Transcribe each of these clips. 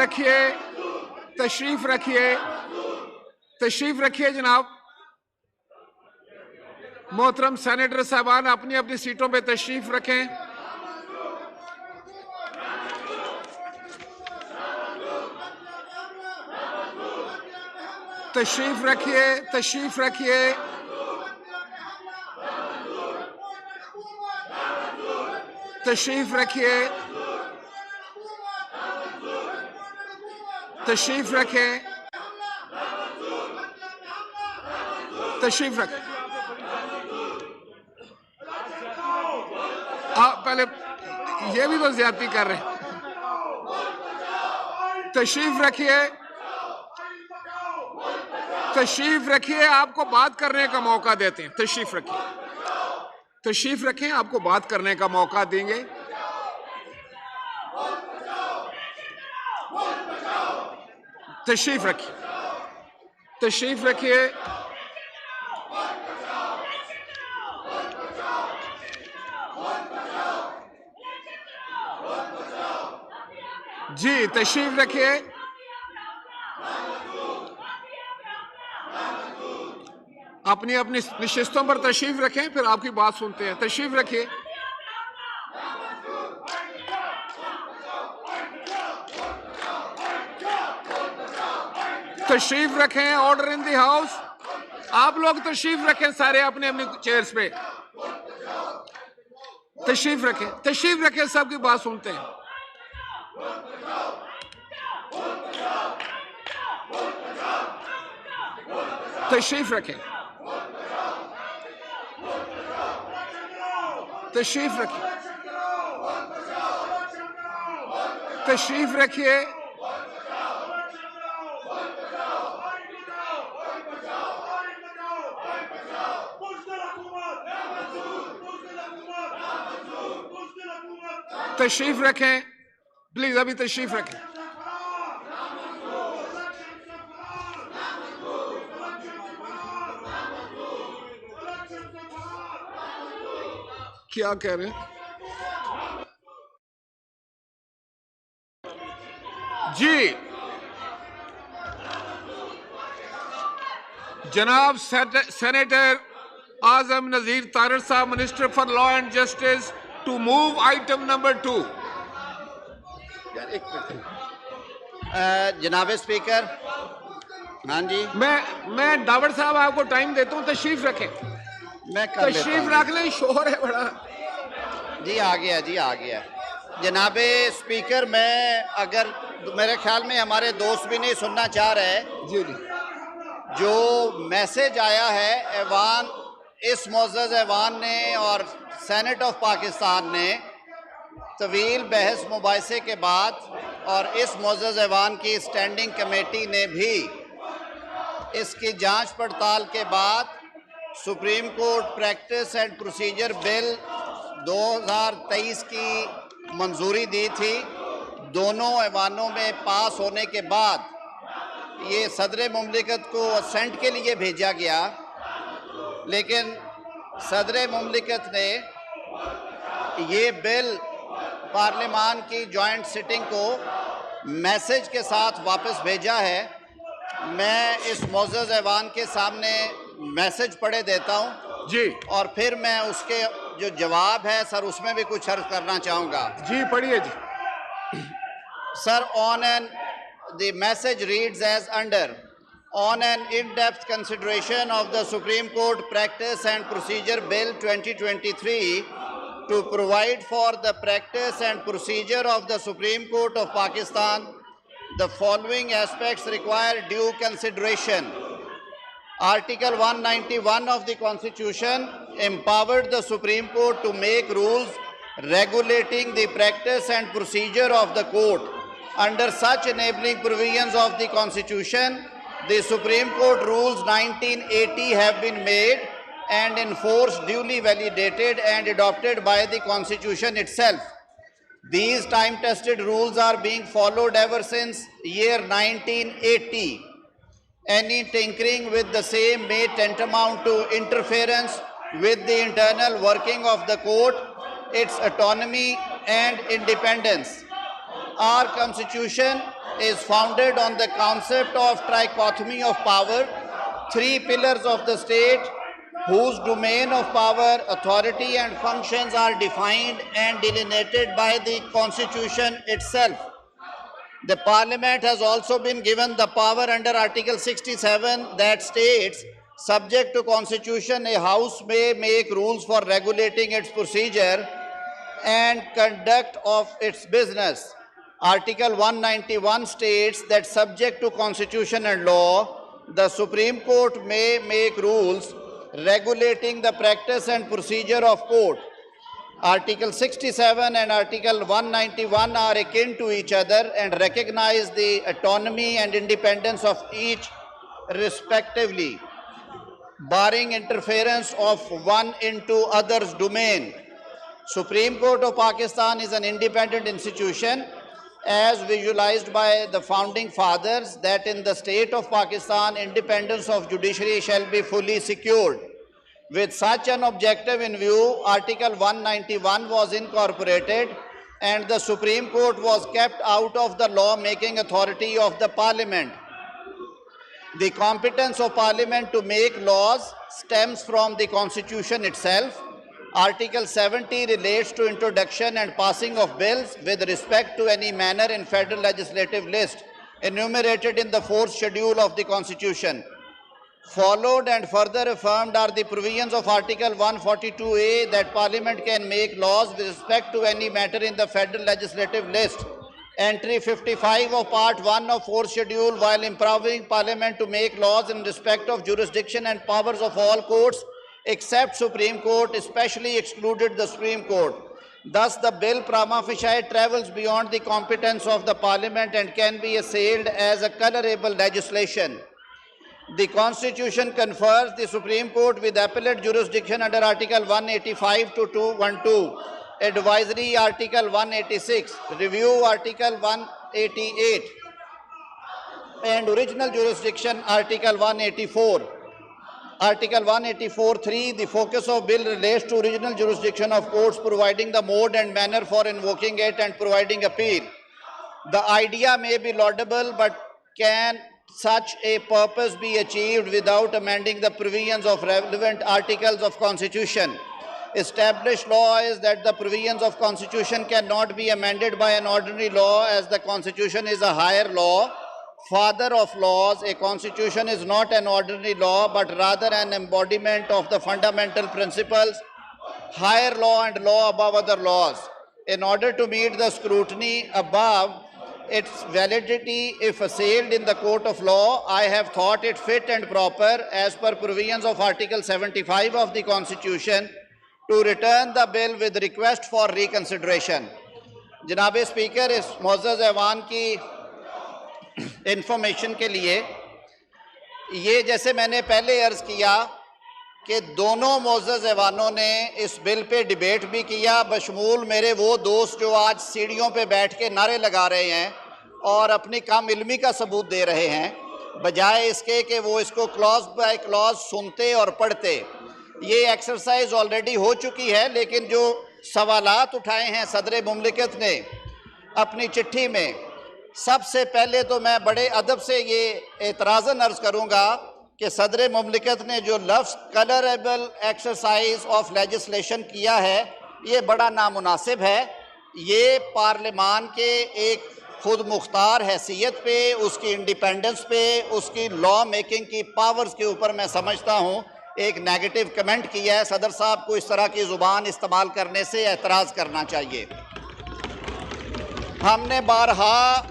रखिए, तशरीफ रखिए, तशरीफ रखिए जनाब। मोहतरम सेनेटर साहबान अपनी अपनी सीटों पे तशरीफ रखें। तशरीफ रखिए, तशरीफ रखिए, तशरीफ रखिए, तशरीफ रखें, तशरीफ रखें। आप पहले ये भी तो ज्यादती कर रहे हैं। तशरीफ रखिए, तशरीफ रखिए, आपको बात करने का मौका देते हैं। तशरीफ रखिए, तशरीफ रखें, आपको बात करने का मौका देंगे। तशरीफ रखिए, तशरीफ रखिए, जी तशरीफ रखिए। अपनी अपनी निशिस्तों पर तशरीफ रखें, फिर आपकी बात सुनते हैं। तशरीफ रखिए, तशरीफ रखें। Order in the house. आप लोग तशरीफ रखें, सारे अपने अपनी चेयर्स पे तशरीफ रखें, तशरीफ रखें, सबकी बात सुनते हैं। तशरीफ रखें, तशरीफ रखिए, तशरीफ रखिए, तशरीफ रखें, प्लीज अभी तशरीफ रखें। क्या कह रहे हैं जी? जनाब सेनेटर आजम नजीर तारर साहब, minister for law and justice, to move item number 2। जनाब स्पीकर, हाँ जी, मैं डावर साहब आपको टाइम देता हूँ, तशरीफ रखें। मैं कर तशरीफ रख लें, शोर है बड़ा। जी आ गया, जी आ गया। जनाब स्पीकर, मैं अगर मेरे ख्याल में हमारे दोस्त भी नहीं सुनना चाह रहे जी जी, जो मैसेज आया है ऐवान, इस मोअज़्ज़ज़ ऐवान ने और सेनेट ऑफ पाकिस्तान ने तवील बहस मुबाहिसे के बाद और इस मोअज़्ज़ज़ ऐवान की स्टैंडिंग कमेटी ने भी इसकी जांच पड़ताल के बाद supreme court practice and procedure bill 2023 की मंजूरी दी थी। दोनों ऐवानों में पास होने के बाद ये सदर मुमलिकत को असेंट के लिए भेजा गया, लेकिन सदर मुमलिकत ने ये बिल पार्लियामान की जॉइंट सिटिंग को मैसेज के साथ वापस भेजा है। मैं इस मोअज़्ज़ज़ ऐवान के सामने मैसेज पढ़े देता हूँ जी, और फिर मैं उसके जो जवाब है सर उसमें भी कुछ अर्ज करना चाहूँगा। जी पढ़िए जी। Sir, on an the message reads as under, on an in-depth consideration of the Supreme Court Practice and Procedure Bill 2023 to provide for the practice and procedure of the Supreme Court of Pakistan, the following aspects require due consideration. Article 191 of the Constitution empowered the Supreme Court to make rules regulating the practice and procedure of the court. Under such enabling provisions of the Constitution, the Supreme Court rules 1980 have been made and enforced, duly validated and adopted by the Constitution itself. These time-tested rules are being followed ever since year 1980. Any tinkering with the same may tantamount to interference with the internal working of the court, its autonomy and independence. Our Constitution is founded on the concept of trichotomy of power, three pillars of the state, whose domain of power, authority and functions are defined and delineated by the Constitution itself. The Parliament has also been given the power under Article 67 that states, subject to Constitution, a House may make rules for regulating its procedure and conduct of its business. Article 191 states that subject to Constitution and law, the Supreme Court may make rules regulating the practice and procedure of court. Article 67 and Article 191 are akin to each other and recognize the autonomy and independence of each respectively, barring interference of one into other's domain. Supreme Court of Pakistan is an independent institution as visualized by the founding fathers that in the state of Pakistan, independence of judiciary shall be fully secured. With such an objective in view, Article 191 was incorporated and the Supreme Court was kept out of the law-making authority of the Parliament. The competence of Parliament to make laws stems from the Constitution itself. Article 70 relates to introduction and passing of bills with respect to any manner in federal legislative list enumerated in the fourth schedule of the Constitution. Followed and further affirmed are the provisions of Article 142A that Parliament can make laws with respect to any matter in the federal legislative list. Entry 55 of Part 1 of 4th Schedule, while empowering Parliament to make laws in respect of jurisdiction and powers of all courts except Supreme Court, especially excluded the Supreme Court. Thus, the bill prima facie travels beyond the competence of the Parliament and can be assailed as a colorable legislation. The Constitution confers the Supreme Court with appellate jurisdiction under Article 185 to 212, Advisory Article 186, Review Article 188, and Original Jurisdiction Article 184. Article 184(3), the focus of bill relates to original jurisdiction of courts, providing the mode and manner for invoking it and providing appeal. The idea may be laudable, but can such a purpose be achieved without amending the provisions of relevant articles of Constitution? Established law is that the provisions of Constitution cannot be amended by an ordinary law, as the Constitution is a higher law, father of laws. A Constitution is not an ordinary law, but rather an embodiment of the fundamental principles, higher law and law above other laws. In order to meet the scrutiny above, its validity if assailed in the court of law, I have thought it fit and proper, as per provisions of Article 75 of the Constitution, to return the bill with request for reconsideration. जनाब speaker, इस मुअज़्ज़ज़ ऐवान की information के लिए, ये जैसे मैंने पहले अर्ज़ किया कि दोनों मुअज़्ज़ज़ ऐवानों ने इस बिल पे डिबेट भी किया, बशमूल मेरे वो दोस्त जो आज सीढ़ियों पे बैठ के नारे लगा रहे हैं और अपनी कम इल्मी का सबूत दे रहे हैं, बजाय इसके कि वो इसको क्लॉज बाय क्लॉज सुनते और पढ़ते। ये एक्सरसाइज ऑलरेडी हो चुकी है, लेकिन जो सवालात उठाए हैं सदर मुमलिकत ने अपनी चिट्ठी में, सबसे पहले तो मैं बड़े अदब से ये एतराज़न अर्ज़ करूँगा कि सदर मुमलिकत ने जो लफ्ज़ कलरेबल एक्सरसाइज ऑफ लेजिस्लेशन किया है, ये बड़ा नामुनासिब है। ये पार्लिमान के एक खुद मुख्तार हैसियत पे, उसकी इंडिपेंडेंस पे, उसकी लॉ मेकिंग की पावर्स के ऊपर मैं समझता हूँ एक नेगेटिव कमेंट किया है। सदर साहब को इस तरह की ज़ुबान इस्तेमाल करने से एतराज़ करना चाहिए। हमने बारहा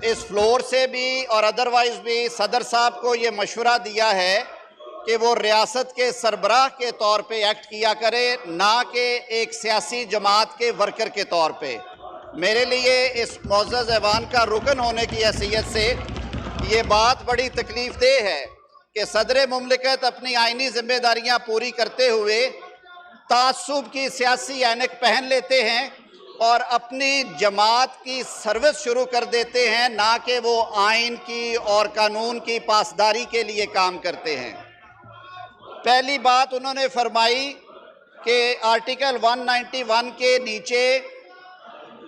इस फ्लोर से भी और अदरवाइज़ भी सदर साहब को ये मशवरा दिया है कि वो रियासत के सरबराह के तौर पे एक्ट किया करे, ना कि एक सियासी जमात के वर्कर के तौर पे। मेरे लिए इस मुअज़्ज़ज़ ऐवान का रुकन होने की हैसियत से ये बात बड़ी तकलीफ़देह है कि सदर मुमलिकत अपनी आइनी ज़िम्मेदारियाँ पूरी करते हुए तासुब की सियासी ऐनक पहन लेते हैं और अपनी जमात की सर्विस शुरू कर देते हैं, ना कि वो आइन की और कानून की पासदारी के लिए काम करते हैं। पहली बात उन्होंने फरमाई कि आर्टिकल 191 के नीचे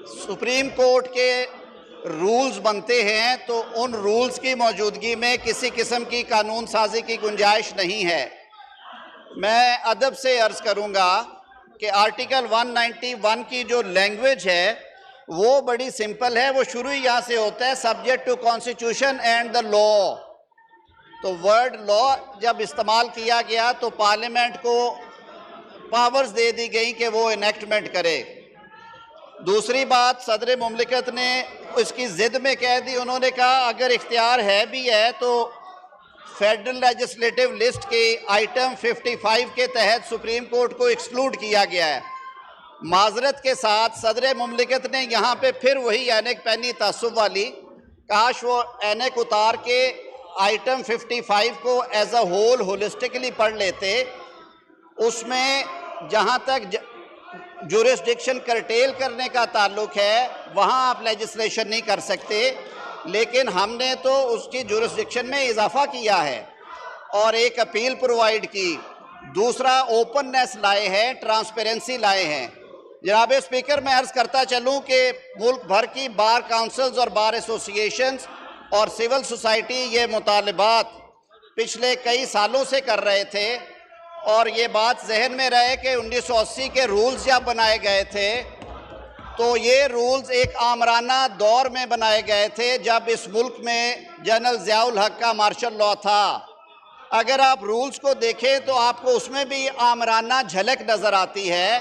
सुप्रीम कोर्ट के रूल्स बनते हैं तो उन रूल्स की मौजूदगी में किसी किस्म की कानून साजी की गुंजाइश नहीं है। मैं अदब से अर्ज़ करूंगा कि आर्टिकल 191 की जो लैंग्वेज है वो बड़ी सिंपल है। वो शुरू ही यहाँ से होता है, subject to constitution and the law. तो वर्ड लॉ जब इस्तेमाल किया गया तो पार्लियामेंट को पावर्स दे दी गई कि वो इनेक्टमेंट करे। दूसरी बात, सदर मुमलिकत ने उसकी ज़िद में कह दी, उन्होंने कहा अगर इख्तियार है भी है तो फेडरल लेजिस्लेटिव लिस्ट के आइटम 55 के तहत सुप्रीम कोर्ट को एक्सक्लूड किया गया है। माजरत के साथ सदर मुमलिकत ने यहाँ पे फिर वही ऐनक पहनी तासुब वाली, काश वो ऐनक उतार के आइटम 55 को एज अ होल होलिस्टिकली पढ़ लेते। उसमें जहाँ तक जुरिस्डिक्शन करटेल करने का ताल्लुक है वहाँ आप लेजिस्लेशन नहीं कर सकते, लेकिन हमने तो उसकी जुरिस्डिक्शन में इजाफा किया है और एक अपील प्रोवाइड की। दूसरा, ओपननेस लाए हैं, ट्रांसपेरेंसी लाए हैं। जनाब स्पीकर, मैं अर्ज़ करता चलूँ कि मुल्क भर की बार काउंसिल्स और बार एसोसिएशंस और सिविल सोसाइटी ये मुतालबात पिछले कई सालों से कर रहे थे और ये बात जहन में रहे कि 1980 के रूल्स जब बनाए गए थे तो ये रूल्स एक आमराना दौर में बनाए गए थे जब इस मुल्क में जनरल ज़ियाउल हक का मार्शल लॉ था। अगर आप रूल्स को देखें तो आपको उसमें भी आमराना झलक नज़र आती है।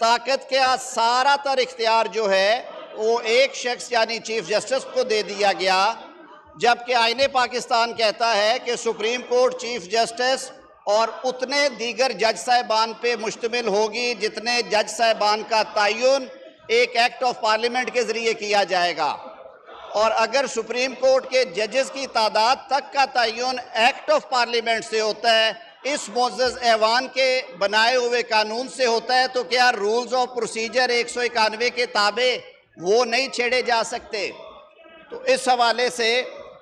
ताकत का सारा तर इख्तियार जो है वो एक शख्स यानी चीफ जस्टिस को दे दिया गया, जबकि आईने पाकिस्तान कहता है कि सुप्रीम कोर्ट चीफ जस्टिस और उतने दीगर जज साहिबान पे मुश्तमिल होगी जितने जज साहिबान का तयन एक एक्ट ऑफ पार्लियामेंट के ज़रिए किया जाएगा। और अगर सुप्रीम कोर्ट के जजेस की तादाद तक का तयन एक्ट ऑफ पार्लियामेंट से होता है, इस मोअज़्ज़ज़ ऐवान के बनाए हुए कानून से होता है, तो क्या रूल्स ऑफ प्रोसीजर 191 के ताबे वो नहीं छेड़े जा सकते? तो इस हवाले से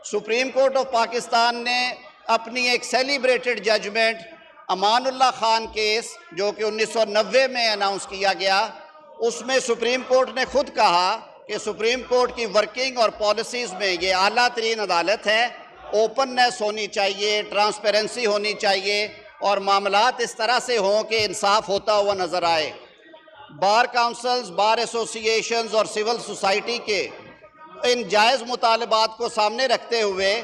सुप्रीम कोर्ट ऑफ पाकिस्तान ने अपनी एक celebrated judgment Amanullah Khan case जो कि 1990 में अनाउंस किया गया, उसमें सुप्रीम कोर्ट ने खुद कहा कि सुप्रीम कोर्ट की वर्किंग और पॉलिसीज़ में ये आला तरीन अदालत है, ओपननेस होनी चाहिए, ट्रांसपेरेंसी होनी चाहिए और मामलात इस तरह से हों कि इंसाफ होता हुआ नज़र आए। बार काउंसिल्स, बार एसोसिएशंस और सिविल सोसाइटी के इन जायज़ मुतालबात को सामने रखते हुए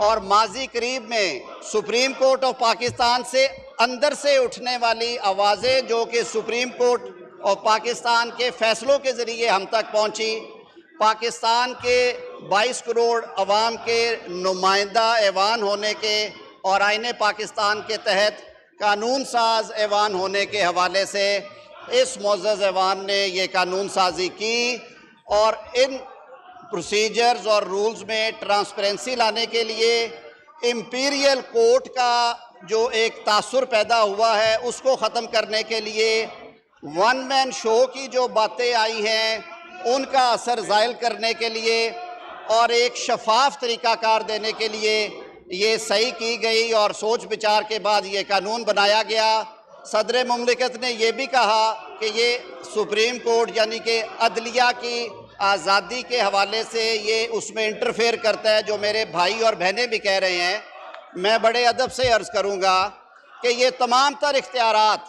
और माजी करीब में सुप्रीम कोर्ट ऑफ पाकिस्तान से अंदर से उठने वाली आवाज़ें जो कि सुप्रीम कोर्ट ऑफ पाकिस्तान के फ़ैसलों के ज़रिए हम तक पहुँची, पाकिस्तान के 22 करोड़ अवाम के नुमाइंदा ऐवान होने के और आईने पाकिस्तान के तहत कानून साज ऐवान होने के हवाले से इस मुअज़्ज़ज़ ऐवान ने ये कानून साजी की और इन प्रोसीजर्स और रूल्स में ट्रांसपेरेंसी लाने के लिए इम्पीरियल कोर्ट का जो एक तासुर पैदा हुआ है उसको ख़त्म करने के लिए वन मैन शो की जो बातें आई हैं उनका असर ज़ायल करने के लिए और एक शफाफ तरीक़ाकार देने के लिए ये सही की गई और सोच विचार के बाद ये कानून बनाया गया। सदर मुमलिकत ने यह भी कहा कि ये सुप्रीम कोर्ट यानी कि अदलिया की आज़ादी के हवाले से ये उसमें इंटरफेयर करता है, जो मेरे भाई और बहनें भी कह रहे हैं। मैं बड़े अदब से अर्ज़ करूँगा कि ये तमाम तर इख्तियारात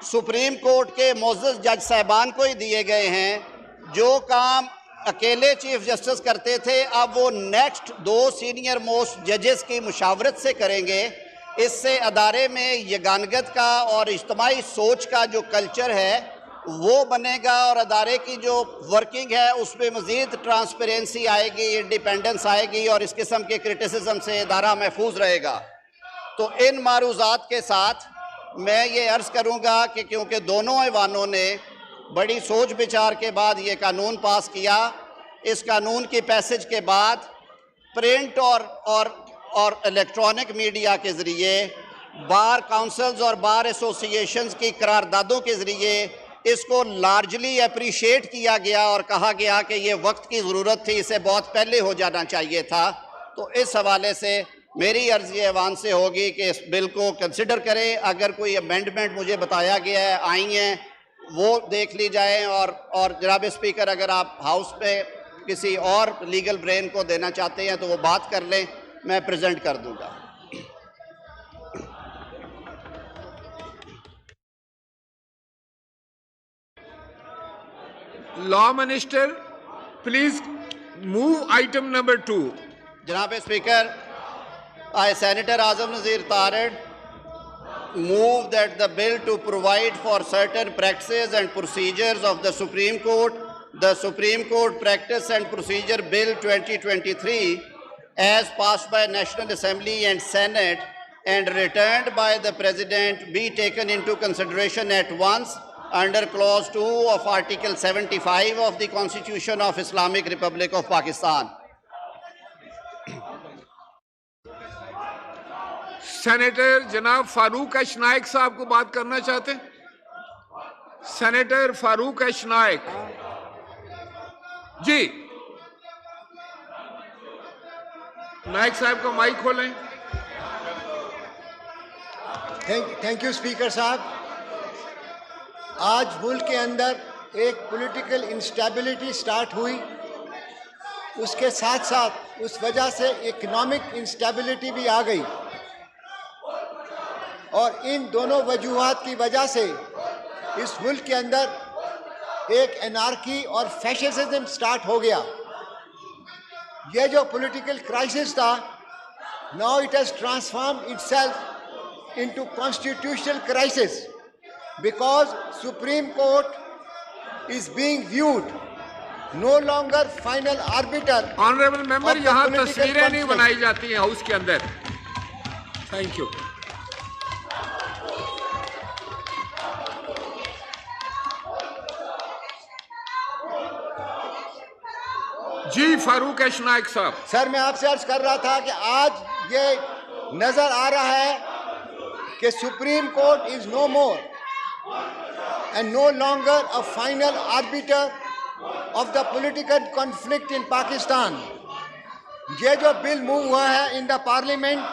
सुप्रीम कोर्ट के मुअज़्ज़ज़ जज साहिबान को ही दिए गए हैं। जो काम अकेले चीफ जस्टिस करते थे अब वो नेक्स्ट 2 सीनियर मोस्ट जजेस की मुशावरत से करेंगे। इससे अदारे में यगानगत का और इज्तिमाई सोच का जो कल्चर है वो बनेगा और अदारे की जो वर्किंग है उसमें मज़ीद ट्रांसपेरेंसी आएगी, इंडिपेंडेंस आएगी और इस किस्म के क्रिटिसिज्म से अदारा महफूज रहेगा। तो इन मारूज़ात के साथ मैं ये अर्ज़ करूँगा कि क्योंकि दोनों ऐवानों ने बड़ी सोच विचार के बाद ये कानून पास किया, इस कानून की पैसेज के बाद प्रिंट और इलेक्ट्रॉनिक मीडिया के ज़रिए बार काउंसिल्स और बार एसोसिएशंस की करारदादों के ज़रिए इसको लार्जली अप्रिशिएट किया गया और कहा गया कि ये वक्त की ज़रूरत थी, इसे बहुत पहले हो जाना चाहिए था। तो इस हवाले से मेरी अर्ज़ी ऐवान से होगी कि इस बिल को कंसिडर करें। अगर कोई अमेंडमेंट मुझे बताया गया है आई हैं वो देख ली जाए और जनाब स्पीकर अगर आप हाउस पे किसी और लीगल ब्रेन को देना चाहते हैं तो वो बात कर लें, मैं प्रेजेंट कर दूंगा। Law minister, please move item number 2। जनाब speaker, I, Senator Azam Nazeer Tarar, move that the bill to provide for certain practices and procedures of the Supreme Court Practice and Procedure Bill 2023, as passed by National Assembly and Senate and returned by the President, be taken into consideration at once under Clause 2 of Article 75 of the Constitution of Islamic Republic of Pakistan. Senator जनाब फारूक अशनाइक साहब को बात करना चाहते हैं? Senator Farooq अशनाइक जी, नाइक साहब का mic खोलें। थैंक यू स्पीकर साहब। आज मुल्क के अंदर एक पॉलिटिकल इंस्टेबिलिटी स्टार्ट हुई, उसके साथ साथ उस वजह से इकोनॉमिक इंस्टेबिलिटी भी आ गई, और इन दोनों वजूहात की वजह से इस मुल्क के अंदर एक एनार्की और फैशिज्म स्टार्ट हो गया। ये जो पॉलिटिकल क्राइसिस था, now it has transformed itself into constitutional crisis, because Supreme court is being viewed no longer final arbiter. Honourable member, यहाँ तस्वीरें नहीं बनाई जाती हैं हाउस के अंदर। Thank you. जी फारूक अशनाइक साहब। सर, मैं आपसे अर्ज कर रहा था कि आज ये नजर आ रहा है कि supreme court is no more and no longer a final arbiter of the political conflict in Pakistan. ये जो बिल मूव हुआ है इन द पार्लियामेंट,